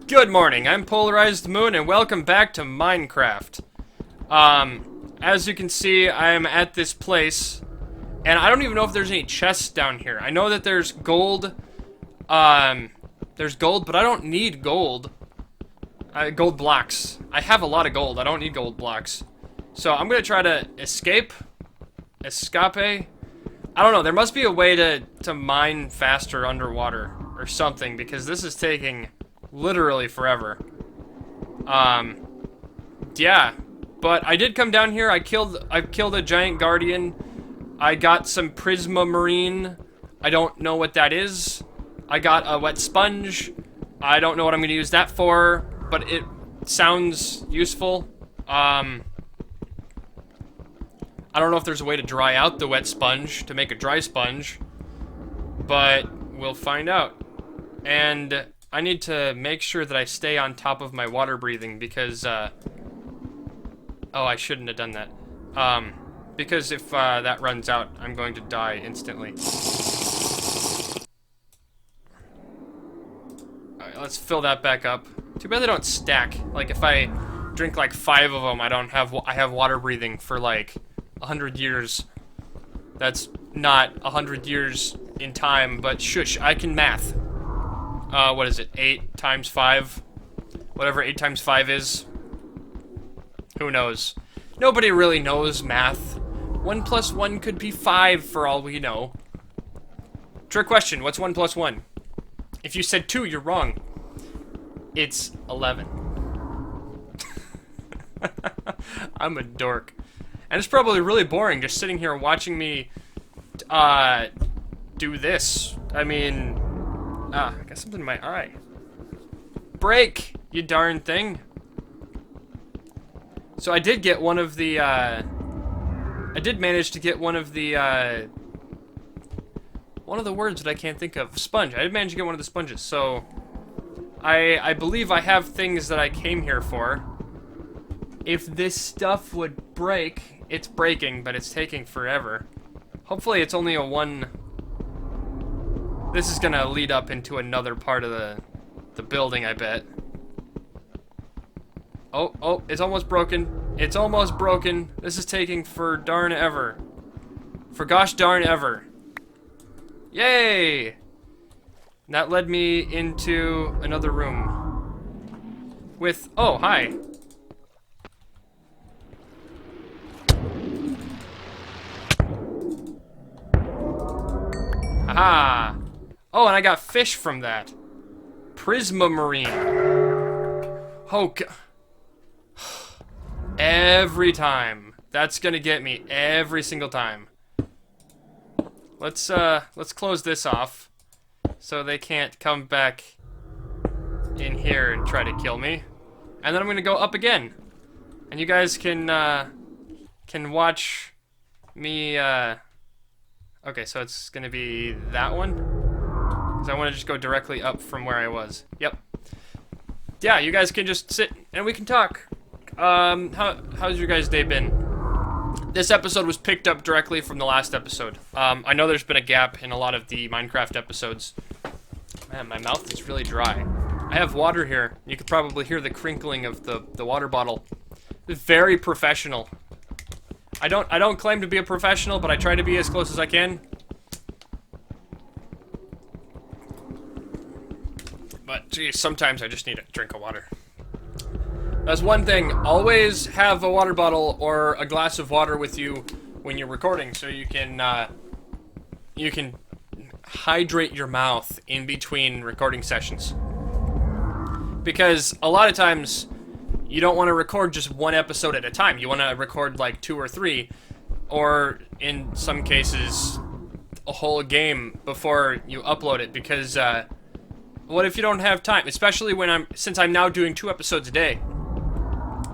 Good morning, I'm PolarizedMoon, and welcome back to Minecraft. As you can see, I am at this place, and I don't even know if there's any chests down here. I know that there's gold, but I don't need gold. Gold blocks. I have a lot of gold, I don't need gold blocks. So I'm gonna try to escape. I don't know, there must be a way to mine faster underwater, or something, because this is taking literally forever. Yeah, but I did come down here. I killed a giant guardian. I got some PolarizedMoon. I don't know what that is. I got a wet sponge. I don't know what I'm gonna use that for, but it sounds useful. I don't know if there's a way to dry out the wet sponge to make a dry sponge, but we'll find out. And I need to make sure that I stay on top of my water breathing because, oh, I shouldn't have done that. Because if that runs out, I'm going to die instantly. Alright, let's fill that back up. Too bad they don't stack. Like, if I drink like 5 of them, I have water breathing for like 100 years. That's not 100 years in time, but shush, I can math. What is it? 8 times 5? Whatever 8 times 5 is. Who knows? Nobody really knows math. 1 plus 1 could be 5 for all we know. Trick question, what's 1 plus 1? If you said 2, you're wrong. It's 11. I'm a dork. And it's probably really boring just sitting here watching me, do this. I mean... I got something in my eye. Break, you darn thing. So I did get one of the, I did manage to get one of the words that I can't think of. Sponge. I did manage to get one of the sponges, so... I believe I have things that I came here for. If this stuff would break, it's breaking, but it's taking forever. Hopefully it's only a one... This is gonna lead up into another part of the building, I bet. Oh, it's almost broken. It's almost broken. This is taking for darn ever. For gosh darn ever. Yay! That led me into another room. With, oh, hi. Aha! Oh, and I got fish from that. PolarizedMoon. Oh, every time. That's gonna get me every single time. Let's close this off so they can't come back in here and try to kill me. And then I'm gonna go up again. And you guys can watch me, okay, so it's gonna be that one. Because I want to just go directly up from where I was. Yep. Yeah, you guys can just sit and we can talk. How's your guys' day been? This episode was picked up directly from the last episode. I know there's been a gap in a lot of the Minecraft episodes. Man, my mouth is really dry. I have water here. You could probably hear the crinkling of the water bottle. It's very professional. I don't claim to be a professional, but I try to be as close as I can. But, geez, sometimes I just need a drink of water. That's one thing. Always have a water bottle or a glass of water with you when you're recording, so you can hydrate your mouth in between recording sessions. Because a lot of times, you don't want to record just one episode at a time. You want to record like 2 or 3, or in some cases, a whole game before you upload it, because, what if you don't have time? Especially since I'm now doing 2 episodes a day.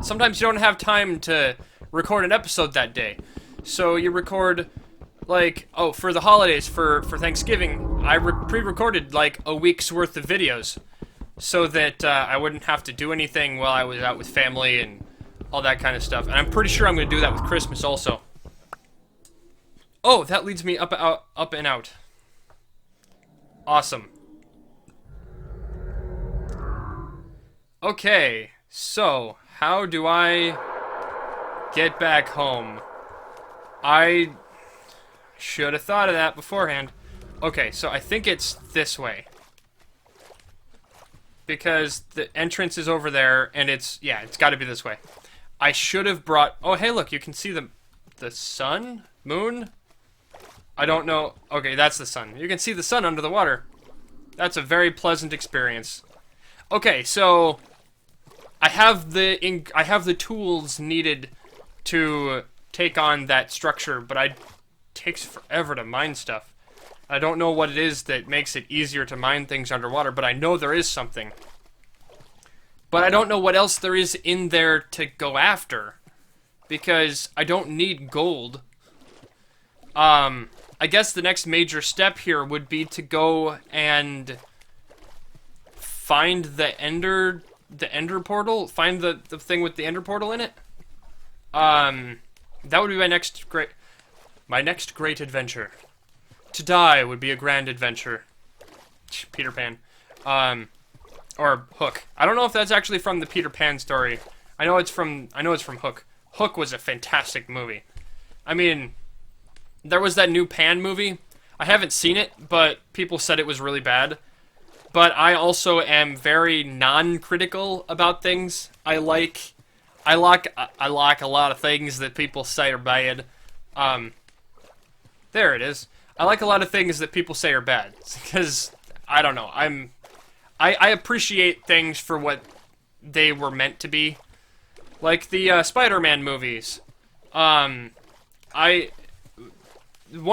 Sometimes you don't have time to record an episode that day. So you record, like, oh, for the holidays, for Thanksgiving, I pre-recorded, like, a week's worth of videos. So that, I wouldn't have to do anything while I was out with family and all that kind of stuff. And I'm pretty sure I'm going to do that with Christmas also. Oh, that leads me up and out. Awesome. Okay, so how do I get back home? I should have thought of that beforehand. Okay, so I think it's this way. Because the entrance is over there, and it's got to be this way. I should have brought... Oh, hey, look, you can see the sun? Moon? I don't know. Okay, that's the sun. You can see the sun under the water. That's a very pleasant experience. Okay, so I have the tools needed to take on that structure, but it takes forever to mine stuff. I don't know what it is that makes it easier to mine things underwater, but I know there is something. But I don't know what else there is in there to go after, because I don't need gold. I guess the next major step here would be to go and find the ender portal, find the thing with the ender portal in it. That would be my next great adventure. To die would be a grand adventure. Peter Pan. Or Hook. I don't know if that's actually from the Peter Pan story. I know it's from Hook. Hook was a fantastic movie. I mean, there was that new Pan movie. I haven't seen it, but people said it was really bad. But I also am very non-critical about things. I like a lot of things that people say are bad. There it is. I like a lot of things that people say are bad, because, I don't know, I appreciate things for what they were meant to be. Like the Spider-Man movies. One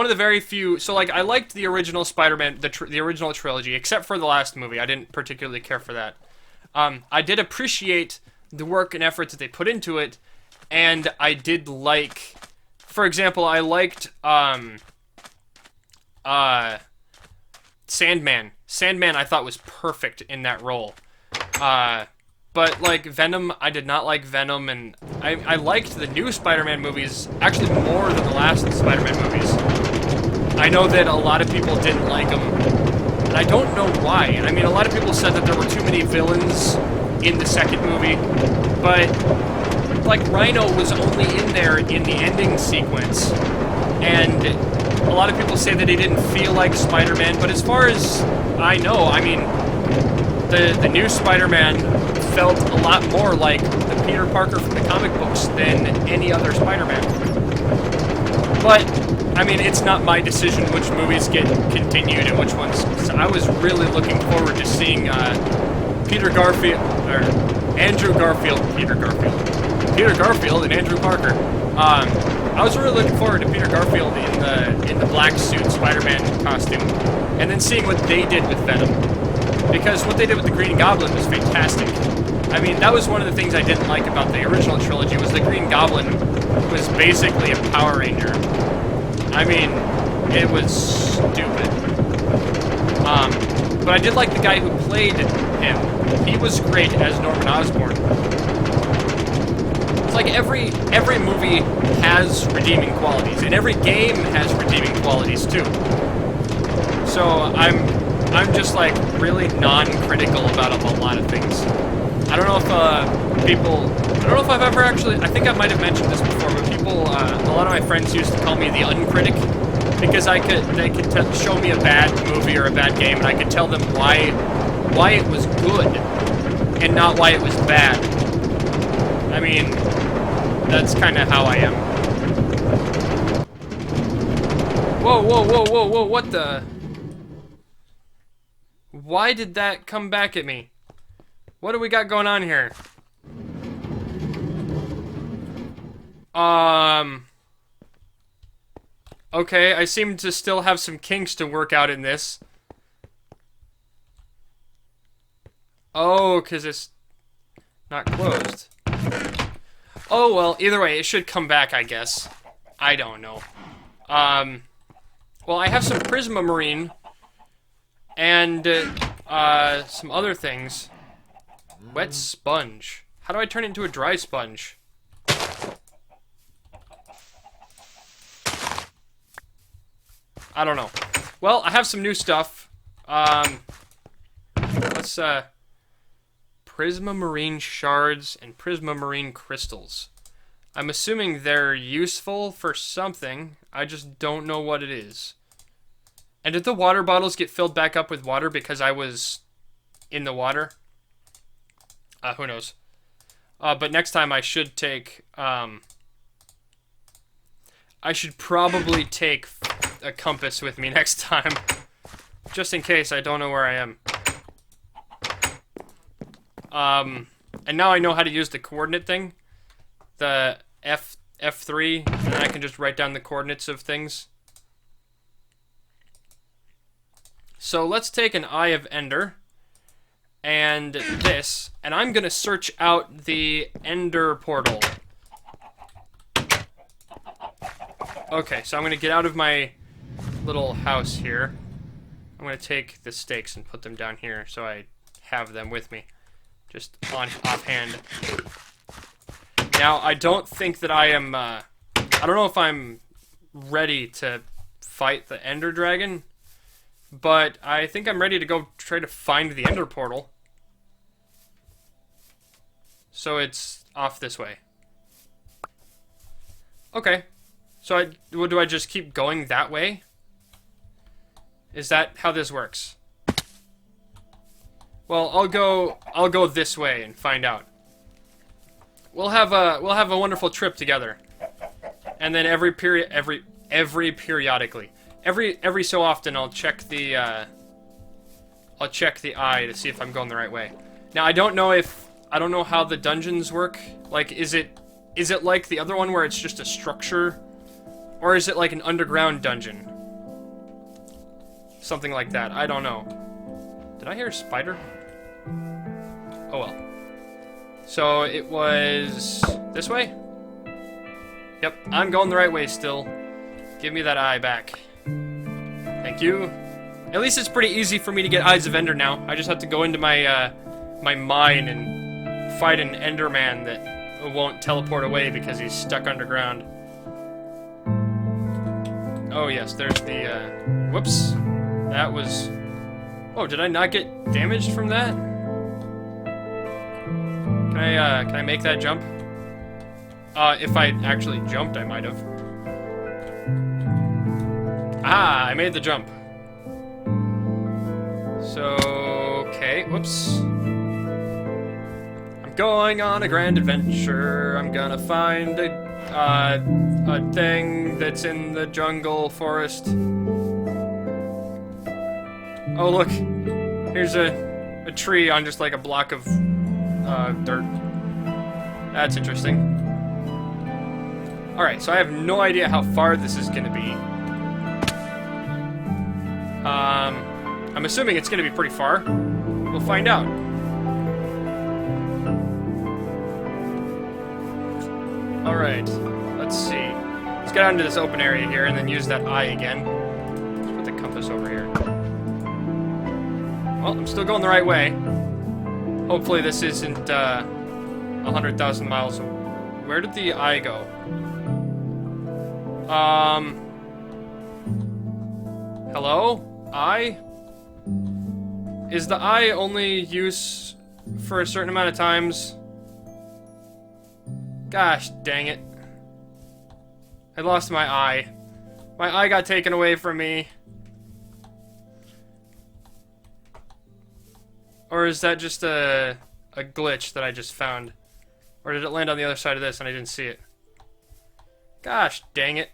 of the very few, so like, I liked the original Spider-Man, the original trilogy, except for the last movie. I didn't particularly care for that. I did appreciate the work and effort that they put into it, and I did like, for example, I liked, Sandman. Sandman I thought was perfect in that role. But like Venom, I did not like Venom, and I liked the new Spider-Man movies actually more than the last Spider-Man movies. I know that a lot of people didn't like them, and I don't know why. I mean, a lot of people said that there were too many villains in the second movie, but like Rhino was only in there in the ending sequence, and a lot of people say that he didn't feel like Spider-Man, but as far as I know, I mean, the new Spider-Man felt a lot more like the Peter Parker from the comic books than any other Spider-Man. But, I mean, it's not my decision which movies get continued and which ones. So I was really looking forward to seeing Peter Garfield and Andrew Parker. I was really looking forward to Peter Garfield in the black suit Spider-Man costume, and then seeing what they did with Venom, because what they did with the Green Goblin was fantastic. I mean, that was one of the things I didn't like about the original trilogy, was the Green Goblin was basically a Power Ranger. I mean, it was stupid. But I did like the guy who played him. He was great as Norman Osborn. It's like every movie has redeeming qualities, and every game has redeeming qualities too. So I'm just like really non-critical about a lot of things. I don't know if I don't know if I've ever actually, I think I might have mentioned this before, but people, a lot of my friends used to call me the uncritic, because they could show me a bad movie or a bad game, and I could tell them why it was good, and not why it was bad. I mean, that's kind of how I am. Whoa, whoa, whoa, whoa, whoa, what the? Why did that come back at me? What do we got going on here? Okay, I seem to still have some kinks to work out in this. Oh, because it's not closed. Oh, well, either way, it should come back, I guess. I don't know. Well, I have some Prismamarine and, some other things. Wet sponge. How do I turn it into a dry sponge? I don't know. Well, I have some new stuff. Let's, Prismamarine shards and prismamarine crystals. I'm assuming they're useful for something. I just don't know what it is. And did the water bottles get filled back up with water because I was in the water? Who knows? But next time I should take... I should probably take a compass with me next time. Just in case I don't know where I am. And now I know how to use the coordinate thing. The F3. And I can just write down the coordinates of things. So let's take an Eye of Ender. And this. And I'm going to search out the Ender portal. Okay, so I'm going to get out of my little house here. I'm going to take the stakes and put them down here so I have them with me. Just offhand. Now, I don't think that I am... I don't know if I'm ready to fight the Ender Dragon, but I think I'm ready to go try to find the Ender Portal. So it's off this way. Okay. So do I just keep going that way? Is that how this works? Well, I'll go this way and find out. We'll have a wonderful trip together. And then every periodically. Every so often I'll check the eye to see if I'm going the right way. Now I don't know how the dungeons work. Like is it like the other one where it's just a structure? Or is it like an underground dungeon? Something like that. I don't know. Did I hear a spider? Oh well. So it was this way? Yep, I'm going the right way still. Give me that eye back. Thank you. At least it's pretty easy for me to get Eyes of Ender now. I just have to go into my my mine and fight an Enderman that won't teleport away because he's stuck underground. Oh yes, there's the whoops. That was... Oh, did I not get damaged from that? Can I make that jump? If I actually jumped, I might have. Ah, I made the jump. So, okay, whoops. I'm going on a grand adventure. I'm gonna find a thing that's in the jungle forest. Oh, look. Here's a tree on just like a block of dirt. That's interesting. Alright, so I have no idea how far this is going to be. I'm assuming it's going to be pretty far. We'll find out. Alright, let's see. Let's get out into this open area here and then use that eye again. Let's put the compass over here. Well, I'm still going the right way. Hopefully this isn't 100,000 miles. Where did the eye go? Hello? Eye? Is the eye only use for a certain amount of times? Gosh, dang it. I lost my eye. My eye got taken away from me. Or is that just a glitch that I just found? Or did it land on the other side of this and I didn't see it? Gosh, dang it.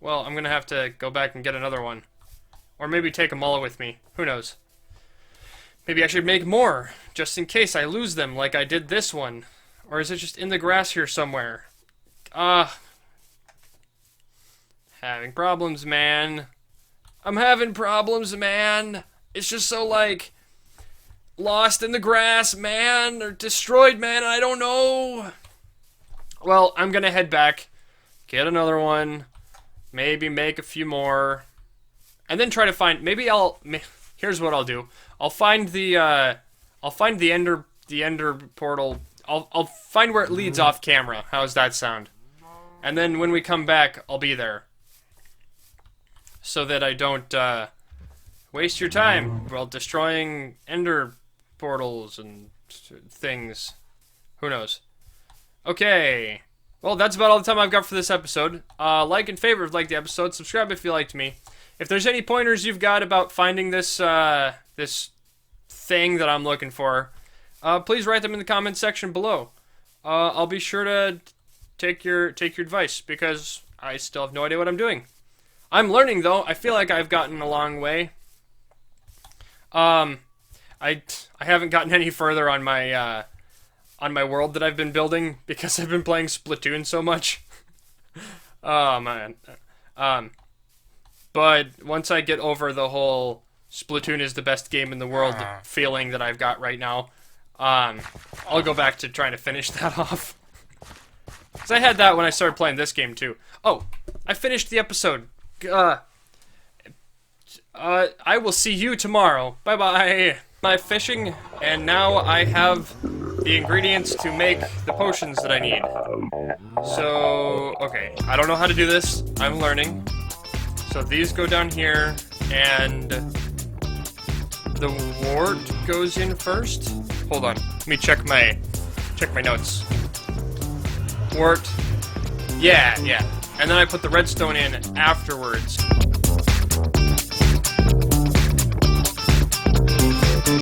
Well, I'm gonna have to go back and get another one. Or maybe take them all with me. Who knows? Maybe I should make more, just in case I lose them like I did this one. Or is it just in the grass here somewhere? Having problems, man. I'm having problems, man. It's just so, like, lost in the grass, man. Or destroyed, man. I don't know. Well, I'm gonna head back, get another one, maybe make a few more, and then try to find, here's what I'll do. I'll find the Ender portal. I'll find where it leads off camera. How's that sound? And then when we come back, I'll be there. So that I don't waste your time while destroying Ender portals and things. Who knows? Okay. Well, that's about all the time I've got for this episode. Like and favorite if you liked the episode. Subscribe if you liked me. If there's any pointers you've got about finding this this thing that I'm looking for, please write them in the comments section below. I'll be sure to take your advice, because I still have no idea what I'm doing. I'm learning, though. I feel like I've gotten a long way. I haven't gotten any further on my world that I've been building, because I've been playing Splatoon so much. Oh man. But once I get over the whole Splatoon is the best game in the world feeling that I've got right now, I'll go back to trying to finish that off. Because I had that when I started playing this game too. Oh, I finished the episode. I will see you tomorrow. Bye-bye. My fishing, and now I have the ingredients to make the potions that I need. So, okay, I don't know how to do this. I'm learning. So these go down here, and the wart goes in first. Hold on, let me check my notes. Wart, yeah, and then I put the redstone in afterwards.